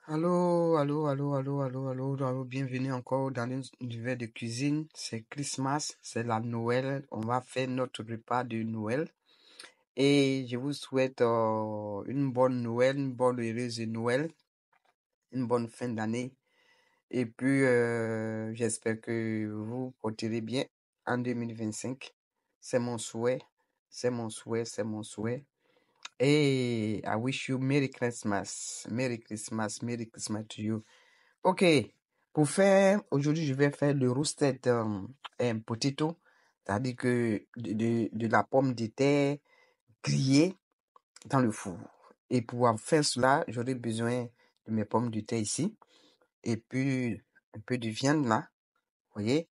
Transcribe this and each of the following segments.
Allô, allô, allô, allô, allô, allô, allô, bienvenue encore dans l'univers de cuisine. C'est Christmas, c'est la Noël. On va faire notre repas de Noël. Et je vous souhaite une bonne Noël, une bonne heureuse Noël, une bonne fin d'année. Et puis, j'espère que vous porterez bien en 2025. C'est mon souhait, c'est mon souhait, c'est mon souhait. Et I wish you Merry Christmas, Merry Christmas, Merry Christmas to you. Ok, pour faire, aujourd'hui, je vais faire le roasted potato, c'est-à-dire que de la pomme de terre grillée dans le four. Et pour faire cela, j'aurai besoin de mes pommes de terre ici, et puis un peu de viande là, vous voyez,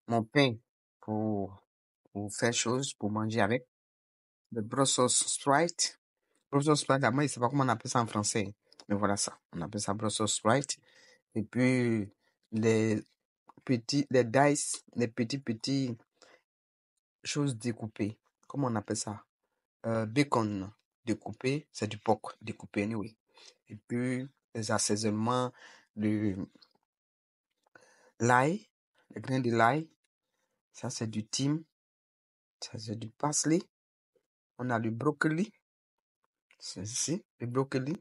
mon pain pour, pour faire chose, pour manger avec, le Brussels Sprouts. Brussels Sprouts, moi, je sais pas comment on appelle ça en français, mais voilà ça, on appelle ça Brussels Sprouts. Et puis, les les dice, les petits choses découpées. Comment on appelle ça? Bacon découpé, c'est du porc découpé, anyway. Et puis, les assaisonnements, de l'ail, le grain de l'ail, ça c'est du thym, ça c'est du parsley. On a le brocoli, c'est ici, le brocoli,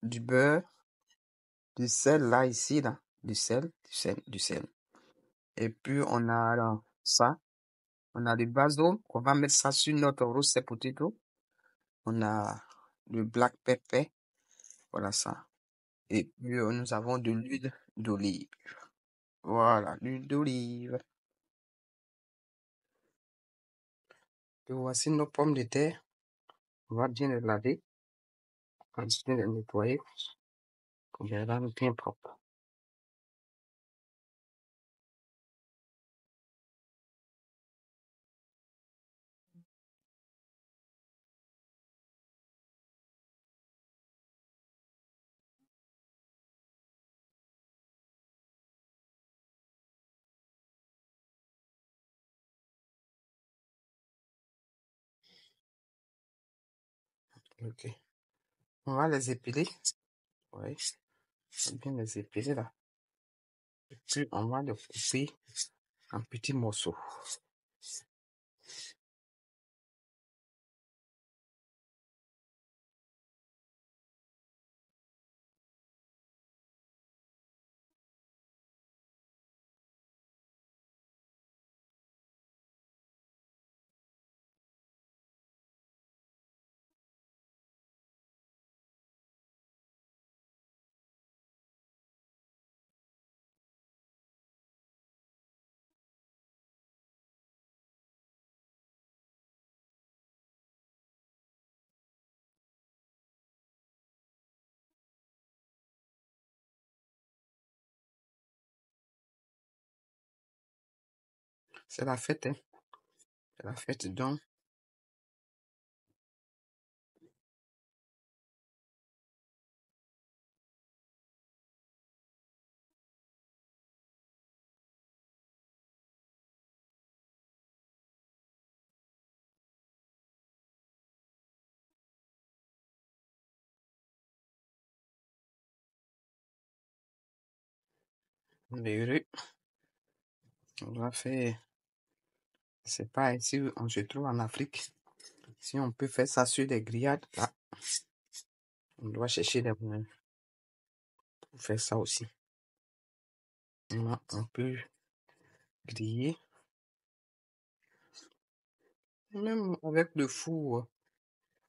du beurre, du sel là, ici, là, du sel. Et puis, on a ça, on a le basil, on va mettre ça sur notre roasted potato. On a le black pepper, voilà ça. Et puis nous avons de l'huile d'olive. Voilà, l'huile d'olive. Et voici nos pommes de terre. On va bien les laver, on va bien les nettoyer, pour les rendre bien propres. Ok. On va les épiler. Oui, on va bien les épiler là. Et puis on va les couper en petits morceaux. C'est la fête, hein. C'est la fête donc. On est heureux. On doit faire. C'est pas ici on se trouve en Afrique. Si on peut faire ça sur des grillades, là, on doit chercher des moyens pour faire ça aussi. On peut griller. Même avec le four,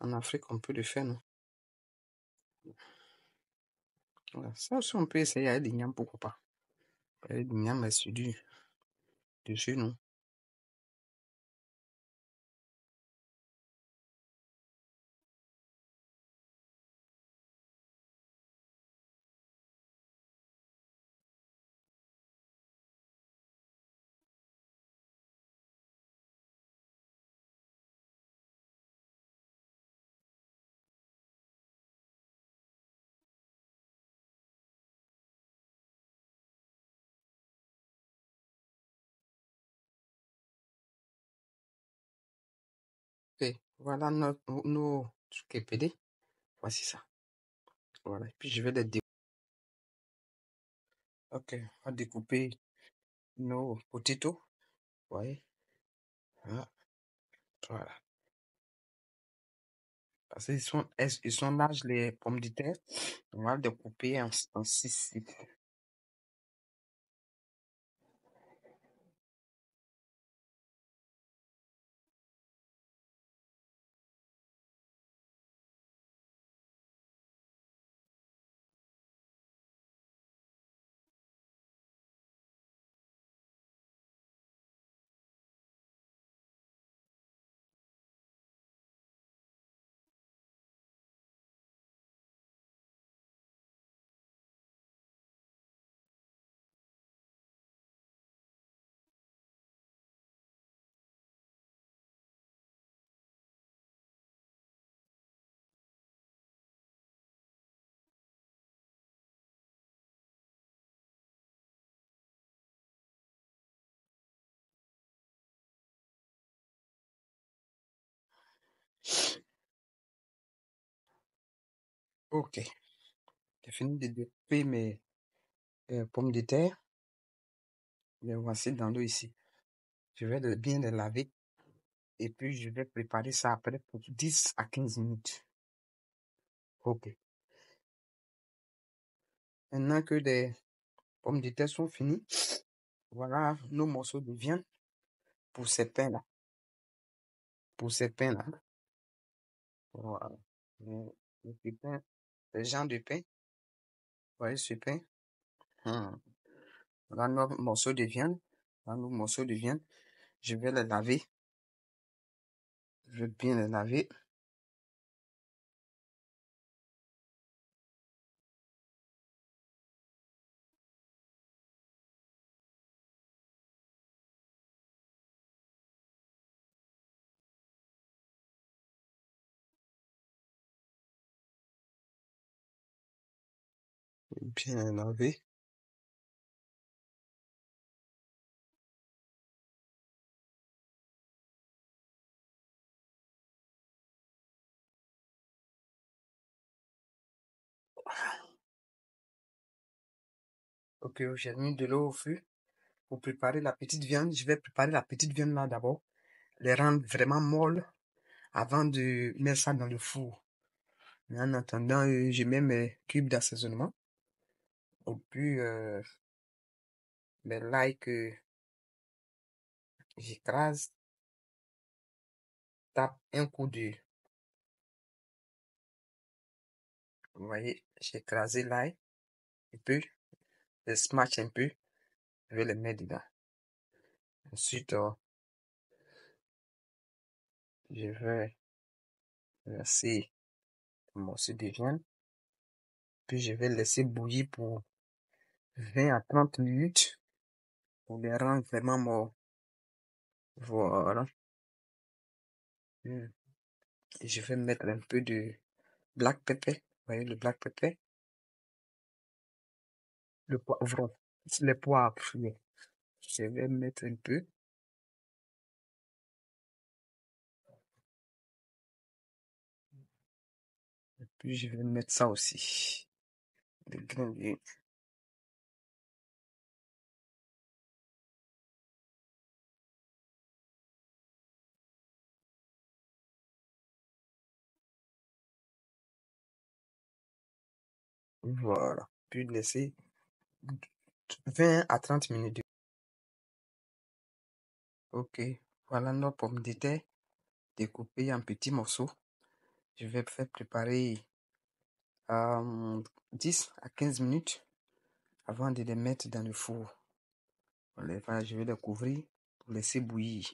en Afrique, on peut le faire, non? Voilà. Ça aussi, on peut essayer avec l'igname, pourquoi pas. Avec l'igname, mais c'est de chez nous. Ok, voilà nos trucs épelés. Voici ça. Voilà. Et puis je vais les découper. Ok, on va découper nos potatoes. Vous voyez? Ah, voilà. Parce ils sont larges, les pommes de terre. On va les découper en 6. Ok, j'ai fini de découper mes pommes de terre. Les voici dans l'eau ici. Je vais bien les laver. Et puis, je vais préparer ça après pour 10 à 15 minutes. Ok. Maintenant que les pommes de terre sont finies, voilà nos morceaux de viande pour ces pains-là. Pour ces pains-là. Voilà. Le petit pain, le genre de pain. Vous voyez ce pain? Hum. Voilà nos morceaux de viande. Voilà nos morceaux de viande. Je vais les laver. Je vais bien les laver. Bien les laver. Ok, j'ai mis de l'eau au feu pour préparer la petite viande. Je vais préparer la petite viande là d'abord. Les rendre vraiment molles avant de mettre ça dans le four. Mais en attendant, je mets mes cubes d'assaisonnement. Et puis, mes l'ail que j'écrase, tape un coup de... Vous voyez, j'ai écrasé l'ail. Et puis, je smash un peu. Je vais les mettre dedans. Ensuite, je vais verser le morceau de viande. Puis, je vais laisser bouillir pour 20 à 30 minutes pour les rendre vraiment morts. Voilà. Hmm. Et je vais mettre un peu de black pepper. Vous voyez le black pepper? Le poivron. Les poivres. Oui. Je vais mettre un peu. Et puis je vais mettre ça aussi. Le grain de... Voilà. Puis laisser 20 à 30 minutes. Ok. Voilà nos pommes de terre découpées en petits morceaux. Je vais faire préparer 10 à 15 minutes avant de les mettre dans le four. Voilà, je vais les couvrir pour laisser bouillir.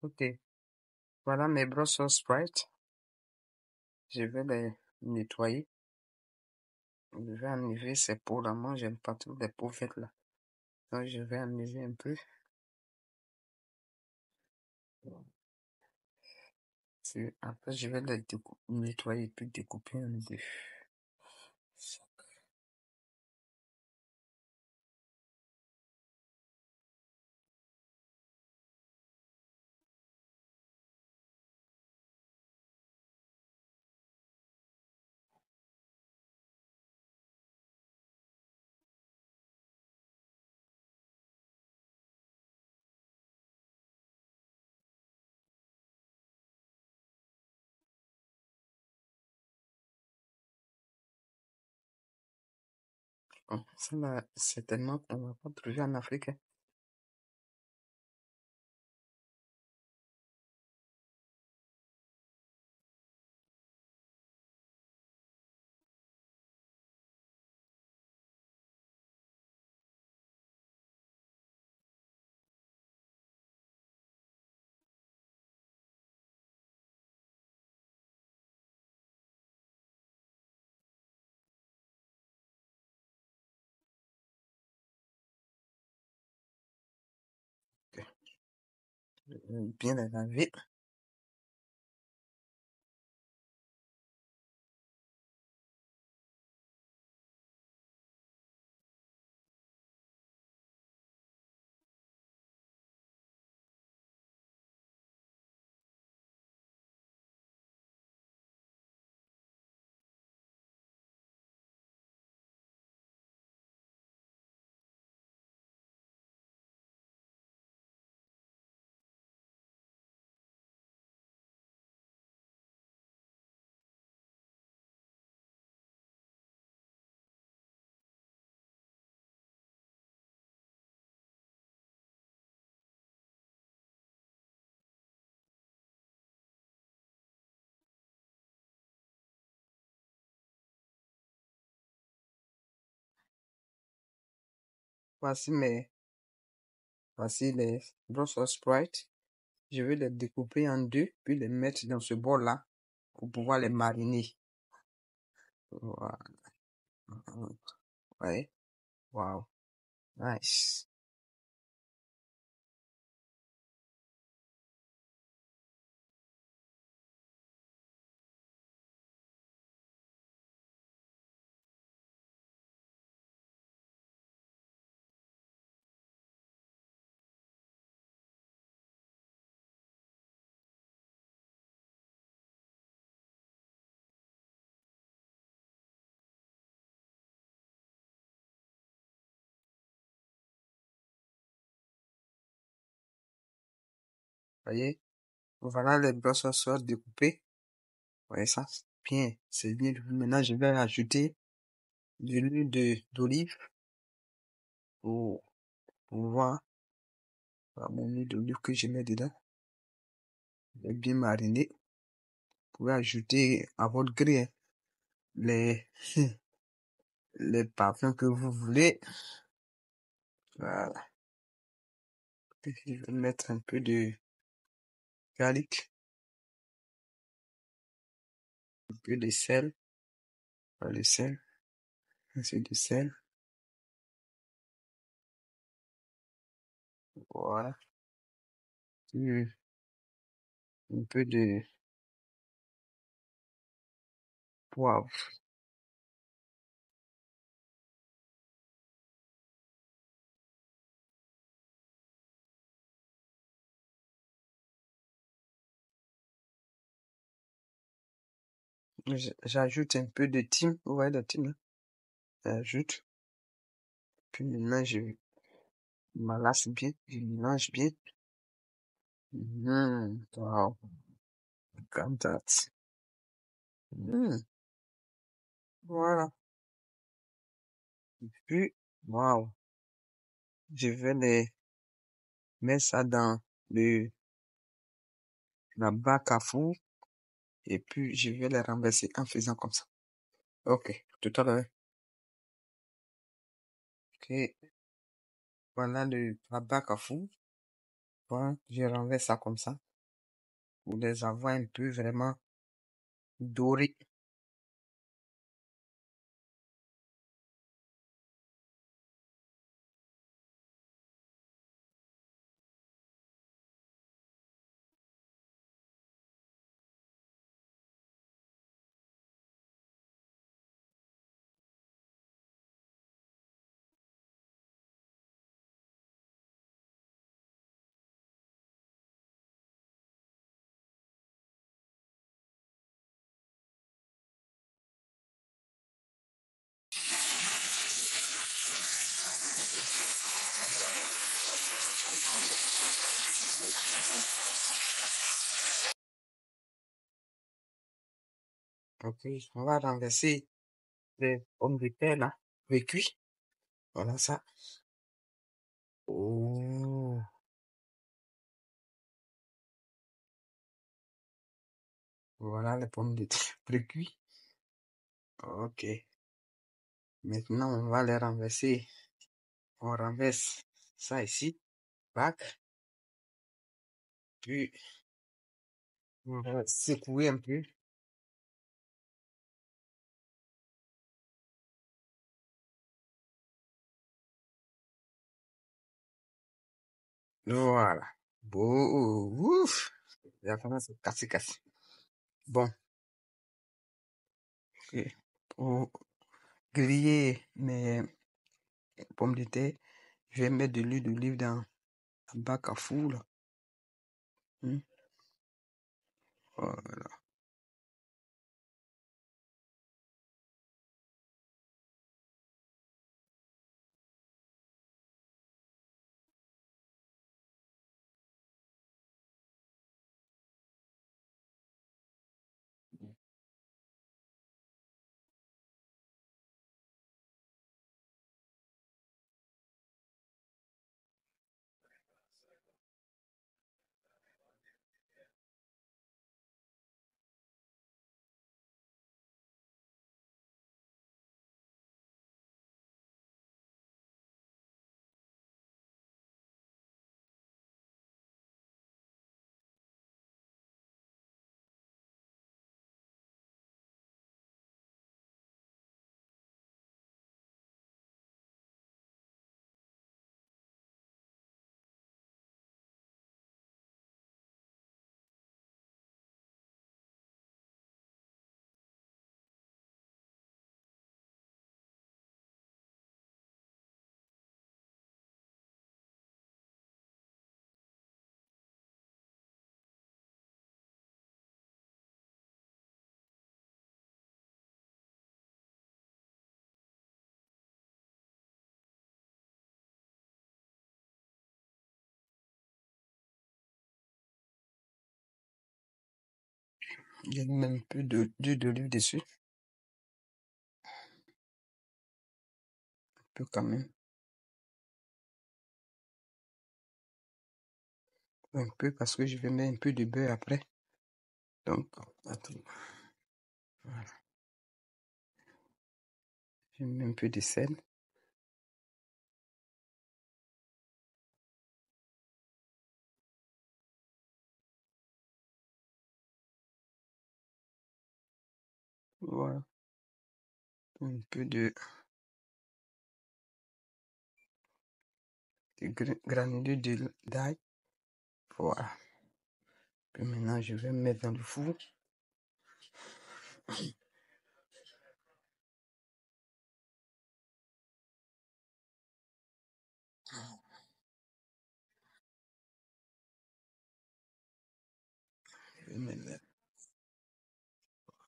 Ok. Voilà mes Brussels Sprouts. Je vais les nettoyer. Je vais enlever ces peaux-là. Moi, j'aime pas trop les peaux faites là. Donc, je vais enlever un peu. Après, je vais les nettoyer et puis découper en deux. Bon, ça là, certainement qu'on va pas trouver en Afrique, hein. Ok. Bien les laver. Voici mes, voici les Brussels sprouts. Je vais les découper en deux, puis les mettre dans ce bol-là pour pouvoir les mariner. Voilà. Ouais. Wow. Nice. Voyez? Voilà les Brussels sprouts découpés. Ouais, ça, c'est bien. C'est bien. Maintenant, je vais ajouter de l'huile d'olive pour, pour voir mon huile d'olive que je mets dedans. Elle est bien marinée. Vous pouvez ajouter à votre gré, hein, les, les parfums que vous voulez. Voilà. Puis, je vais mettre un peu de garlic, un peu de sel. Voilà, le sel. C'est du sel. Voilà. Puis, un peu de poivre. J'ajoute un peu de thym. Vous voyez le thym, là? J'ajoute. Puis maintenant, je malasse bien. Je mélange bien. Wow. Comme that. Mm, voilà. Puis, wow. Je vais les mettre ça dans le, la bac à four. Et puis, je vais les renverser en faisant comme ça. Ok. Tout à l'heure. Ok. Voilà la bac à four. Voilà. Je renverse ça comme ça. Pour les avoir un peu vraiment dorés. Ok. On va renverser les pommes de terre là. Cuits. Voilà ça. Oh, voilà les pommes de terre précuits. Ok. Maintenant, on va les renverser. On renverse ça ici. Bac. Puis, on va secouer un peu. Voilà. Beau. Ouf. Il a commencé à casser, casser. Bon. Ok. Pour griller mes pommes de terre, je vais mettre de l'huile d'olive dans un bac à four, là. Hmm. Voilà. Je mets un peu d'huile d'olive dessus. Un peu quand même. Un peu parce que je vais mettre un peu de beurre après. Donc, attends. Voilà. Je mets un peu de sel. Voilà. Un peu de granulés d'ail. Voilà. Puis maintenant, je vais mettre dans le four. Je vais mettre,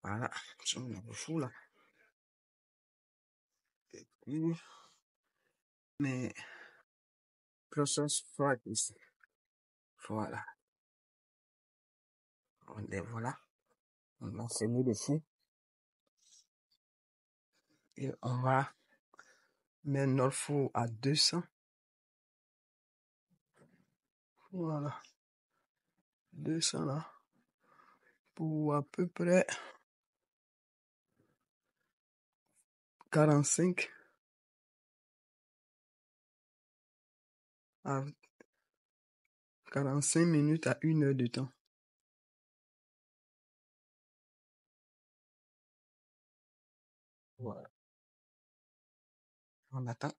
voilà, je mets dans le four là. Et puis, mes process fried ici. Voilà. On les voilà. On va fermer le four. Et on va mettre notre four à 200. Voilà. 200 là. Pour à peu près 45 à 45 minutes à 1 heure de temps. Voilà. On attend.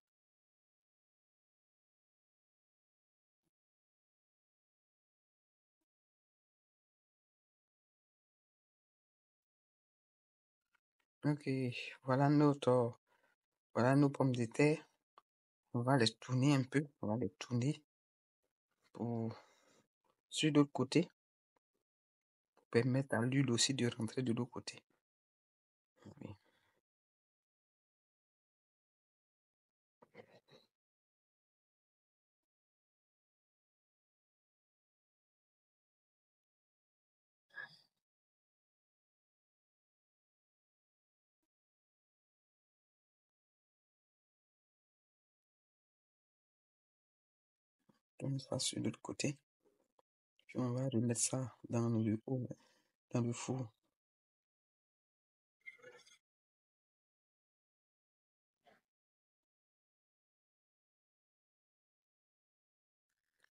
Ok. Voilà voilà nos pommes de terre. On va les tourner un peu. On va les tourner pour, sur l'autre côté. Pour permettre à l'huile aussi de rentrer de l'autre côté. Oui. Comme ça sur l'autre côté. Puis on va remettre ça dans le four.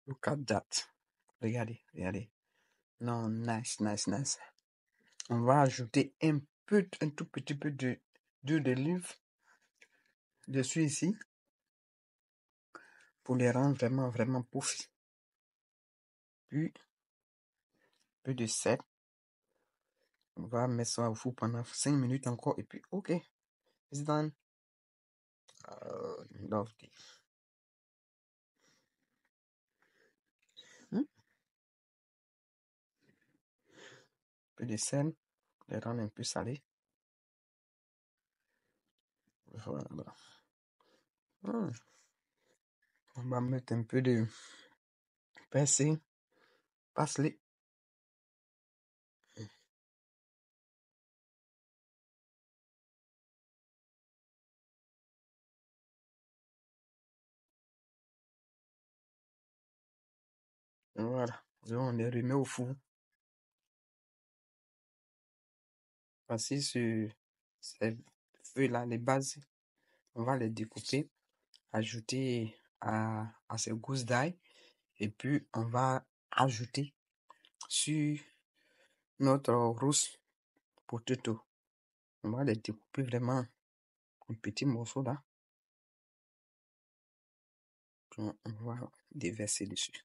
Look at that. Regardez, regardez. Non, nice, nice, nice. On va ajouter un tout petit peu d'huile d'olive dessus ici pour les rendre vraiment, vraiment puffy. Puis, un peu de sel. On va mettre ça au four pendant 5 minutes encore et puis, ok, it's done. Lovely. Un peu de sel, les rendre un peu salés. Voilà. On va mettre un peu de persil, parsley. Voilà. Et on les remet au four. Voici sur ces feuilles-là, les bases. On va les découper, ajouter à ces gousses d'ail. Et puis, on va ajouter sur notre rousse potato. On va les découper vraiment en petits morceaux là. Puis on va déverser dessus.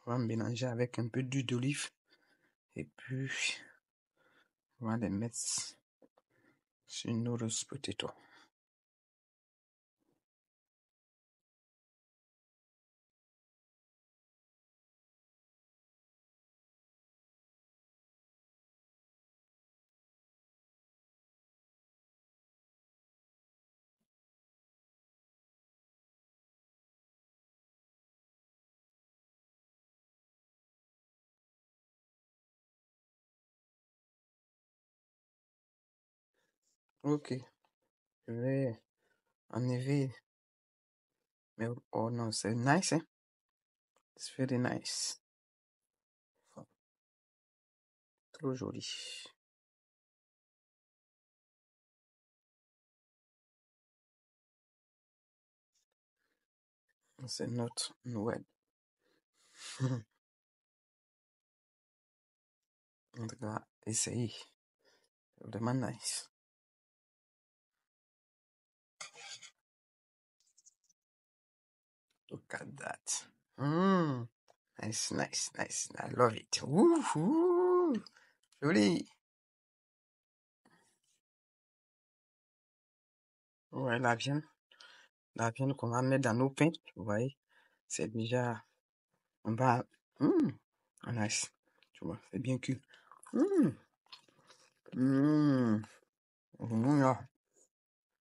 On va mélanger avec un peu d'huile d'olive. Et puis, on va les mettre sur nos roast potato. Ok, je vais enlever. Mais oh non, c'est nice, hein? It's very nice. Trop joli. C'est notre Noël. En tout cas, essayez. Vraiment nice. Look at that. Nice, nice, nice. I love it. Woohoo! Joli. Ouais, la viande. La viande qu'on va mettre dans nos pains. Vous voyez, c'est déjà. On va. Nice. Tu vois, c'est bien cuit. Là.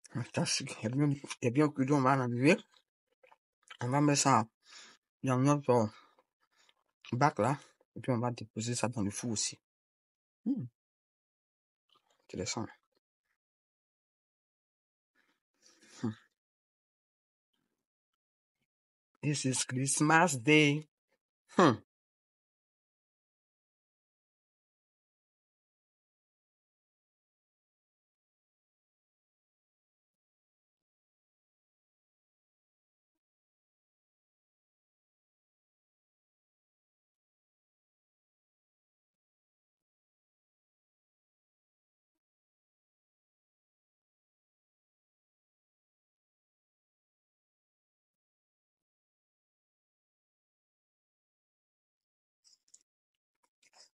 Fantastique. Il est bien cuit. On va l'enlever. On va mettre ça dans notre bac là. Et puis on va déposer ça dans le four aussi. Intéressant. This is Christmas Day.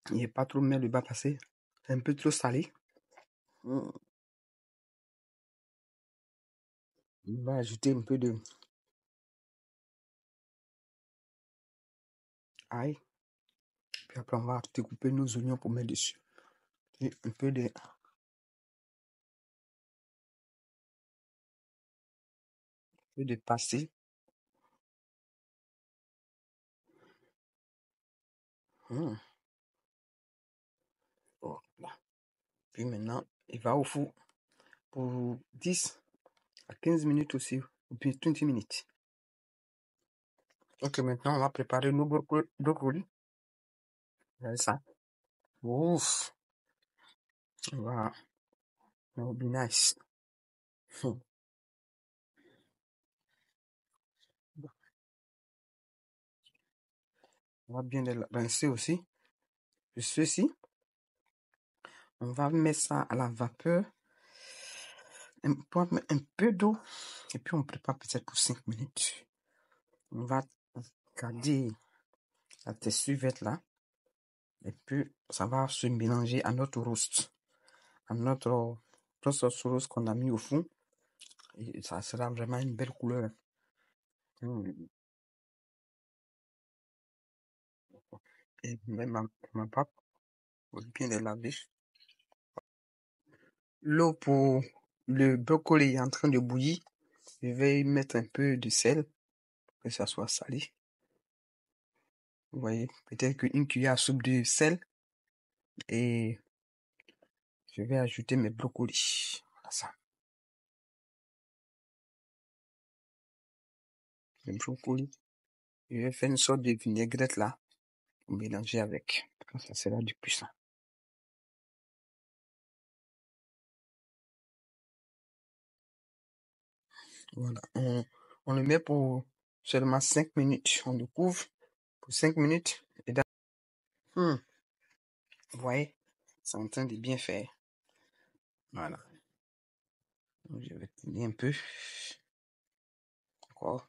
Il n'est pas trop mais il va passer. C'est un peu trop salé. On va ajouter un peu de ail. Puis après, on va découper nos oignons pour mettre dessus. Et un peu de passer. Oh, là. Puis maintenant, il va au four. pour 10 à 15 minutes aussi, ou bien 20 minutes. Ok, maintenant on va préparer nos brocolis. Regardez ça. Ouf, wow, that would be nice. On va bien les rincer aussi. Et ceci, on va mettre ça à la vapeur. On peut mettre un peu d'eau et puis on prépare peut-être pour 5 minutes. On va garder la texture verte là et puis ça va se mélanger à notre roast, à notre sauce roast qu'on a mis au fond et ça sera vraiment une belle couleur. Et même ma pâte, faut bien les laver. L'eau pour le brocoli est en train de bouillir. Je vais y mettre un peu de sel pour que ça soit salé. Vous voyez, peut-être qu'une cuillère à soupe de sel et je vais ajouter mes brocolis. Voilà ça. Les brocolis. Je vais faire une sorte de vinaigrette là pour mélanger avec. Quand ça sera du puissant. Voilà. On le met pour seulement 5 minutes. On le couvre pour 5 minutes. Et vous voyez, c'est en train de bien faire. Voilà. Donc, je vais tourner un peu. Encore.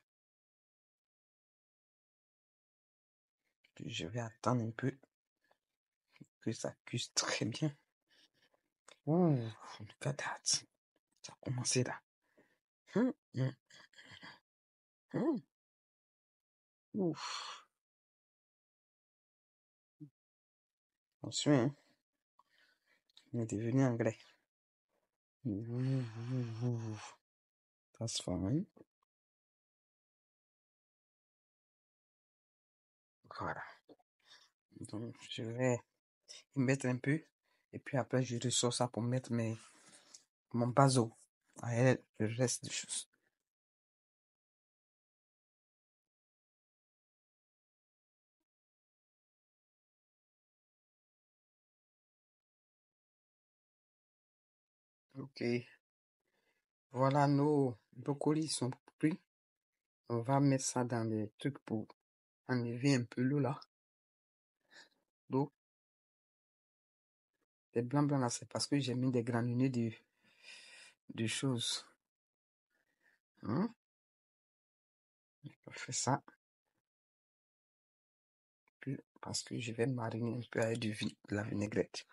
Puis je vais attendre un peu que ça cuise très bien. Ouh, look at that. Ça a commencé là. Hum, hum, hum. Ouf. Attention, hein. Il est devenu anglais. That's fine. Voilà. Donc, je vais y mettre un peu. Et puis après, je ressors ça pour mettre mon baso. Et le reste des choses. Ok. Voilà, nos brocolis sont cuits. On va mettre ça dans les trucs pour enlever un peu l'eau là. L'eau. Les blancs là, c'est parce que j'ai mis des granulés de choses. Hein? Je fais ça. Puis, parce que je vais mariner un peu avec de la vinaigrette.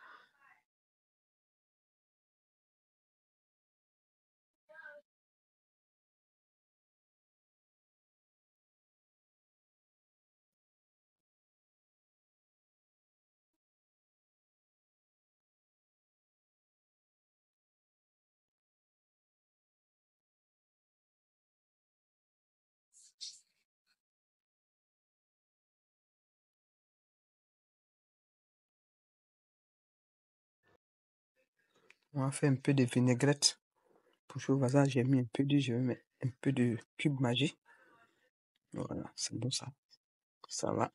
On va faire un peu de vinaigrette. Pour ce ça, j'ai mis un peu je vais mettre un peu de cube magie. Voilà, c'est bon ça. Ça va.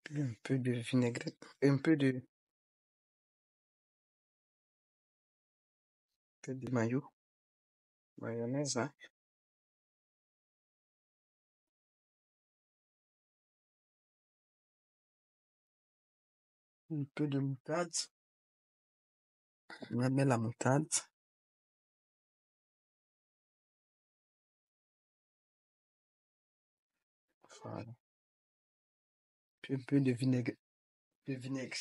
Puis un peu de vinaigrette. Un peu de mayo. Mayonnaise, hein. Un peu de moutarde. On va mettre la moutarde. Voilà. Puis un peu de vinaigre. De vinaigre.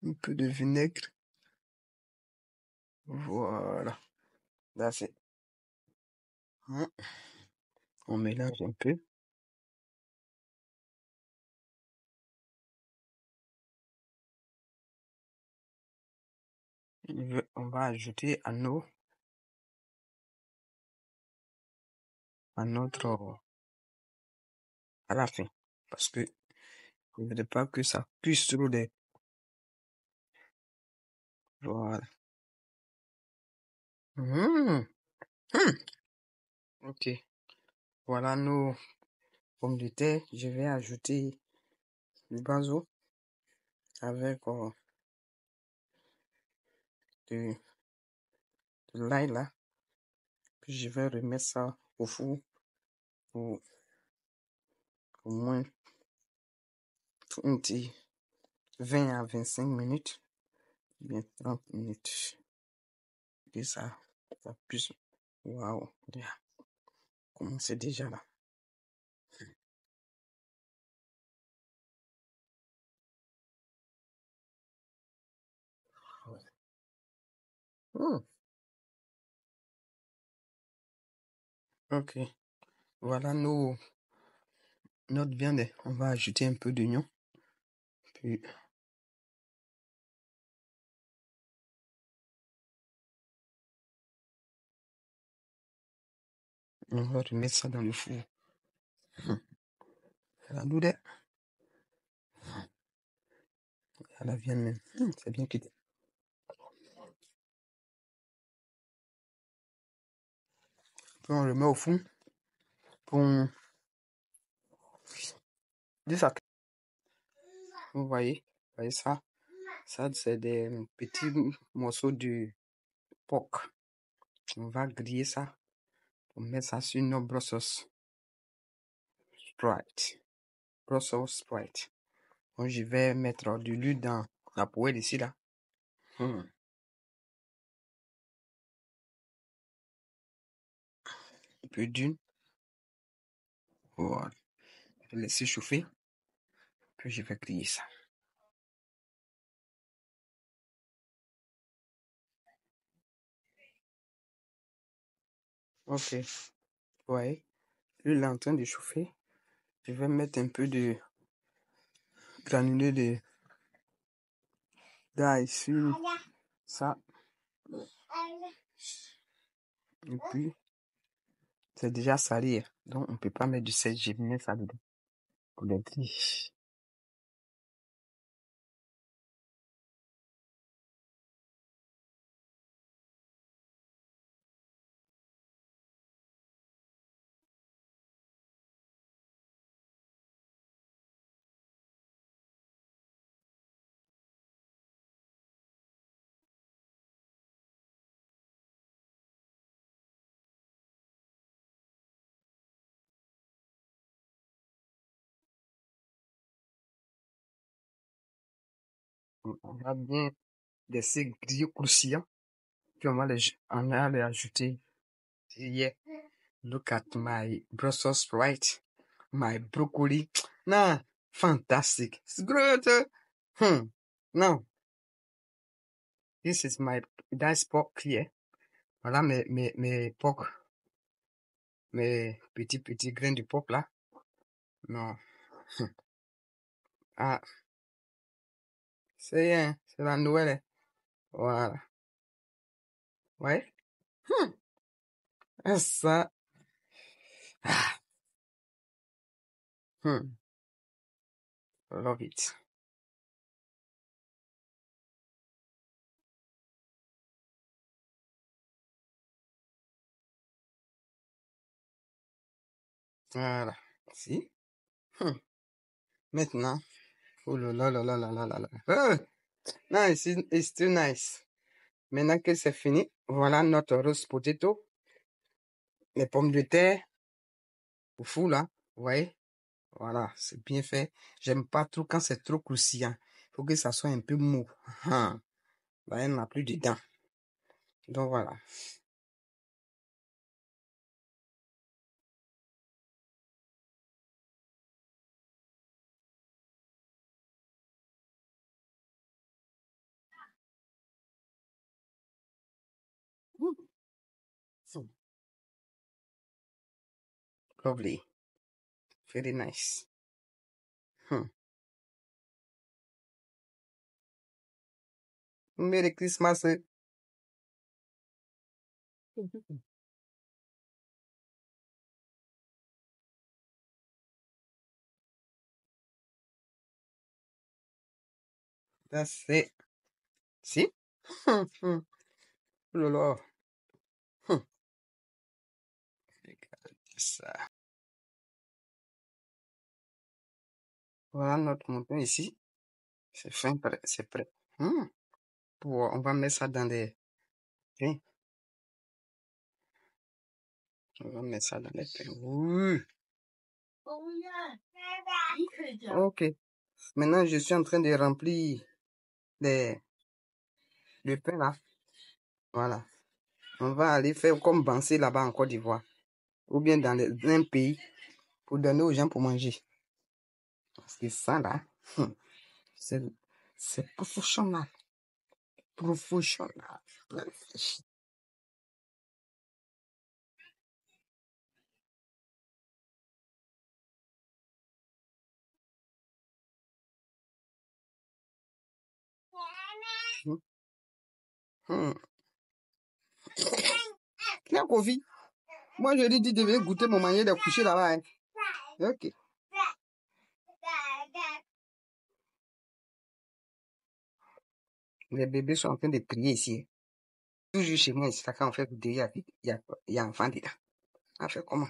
Un peu de vinaigre. Voilà. Là, c'est. Hein. On mélange un peu. On va ajouter à notre, à la fin. Parce que Je ne voudrais pas que ça cuise trop des... Voilà. Mmh. Mmh. Ok. Voilà nos pommes de terre. Je vais ajouter du basil avec de, de l'ail là. Puis je vais remettre ça au four pour au moins un petit 20 à 25 minutes. Bien 30 minutes. Et ça puisse. Waouh. Comment c'est déjà là. Mmh. Ok. Voilà notre viande. On va ajouter un peu d'oignon. Puis on va remettre ça dans le four. La douleur. À la viande même. C'est bien quitté. Puis on le met au four pour 10 à 15. Vous voyez ça? Ça, c'est des petits morceaux de porc. On va griller ça pour mettre ça sur nos Brussels Sprite. Brussels Sprite. Donc, je vais mettre de l'huile dans la poêle ici, là. Un peu d'huile. Voilà. Je vais laisser chauffer. Puis je vais griller ça. Ok. Ouais. L'huile est en train de chauffer. Je vais mettre un peu de granulé d'ail sur ça. Et puis, c'est déjà salé. Donc, on ne peut pas mettre du sel. J'ai mis ça dedans. Pour les griller. On va bien laisser griller croustillant. Puis on va les ajouter. Yeah. Look at my Brussels sprout. My broccoli. Nah, fantastic. It's great. No, this is my that's pork here. Voilà mes porc, mes petits grains de porc là. Non. Ah, c'est la Noël. Voilà. Ouais. Hmm. Ça. Ah, love it. Voilà. Si. Hmm. Maintenant. Oh là là là là là là là là. Oh, nice. It's too nice. Maintenant que c'est fini, voilà notre roast potato. Les pommes de terre au four là. Vous voyez? Voilà, c'est bien fait. J'aime pas trop quand c'est trop croustillant. Faut que ça soit un peu mou. Là, il n'y en a plus dedans. Donc voilà. Mm. So, lovely. Very nice. Hmm. Merry Christmas. That's it. See? Oh là là. Regardez ça. Voilà notre mouton ici. C'est fin, c'est prêt. On va mettre ça dans des... Ok. On va mettre ça dans les pains. Oui. Ok. Maintenant, je suis en train de remplir les, le pain là. Voilà. On va aller faire comme Bansé là-bas en Côte d'Ivoire. Ou bien dans un pays pour donner aux gens pour manger. Parce que ça là, c'est professionnel. Professionnel. Hum, hum. Tiens, Kofi. Moi, je lui dis de venir goûter mon manière de coucher là-bas. Hein. Ok. Les bébés sont en train de crier ici. Toujours chez moi, ici, quand on fait goûter, il y a enfant dedans. On fait comment?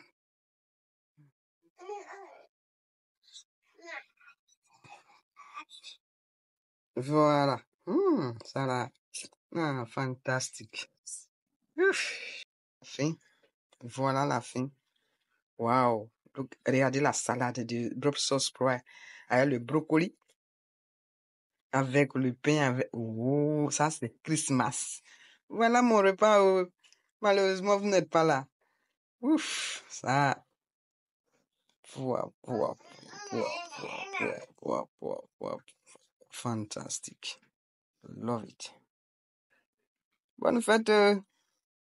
Voilà. Ça là. Ah, fantastique. Ouf. Fin. Voilà la fin. Waouh. Donc, regardez la salade de Brussels sprouts avec le brocoli, avec le pain, avec... Oh, ça c'est Christmas. Voilà mon repas. Oh. Malheureusement, vous n'êtes pas là. Ouf, ça. Wow, wow, wow, wow, wow, wow, wow. Fantastique. Love it. Bonne fête.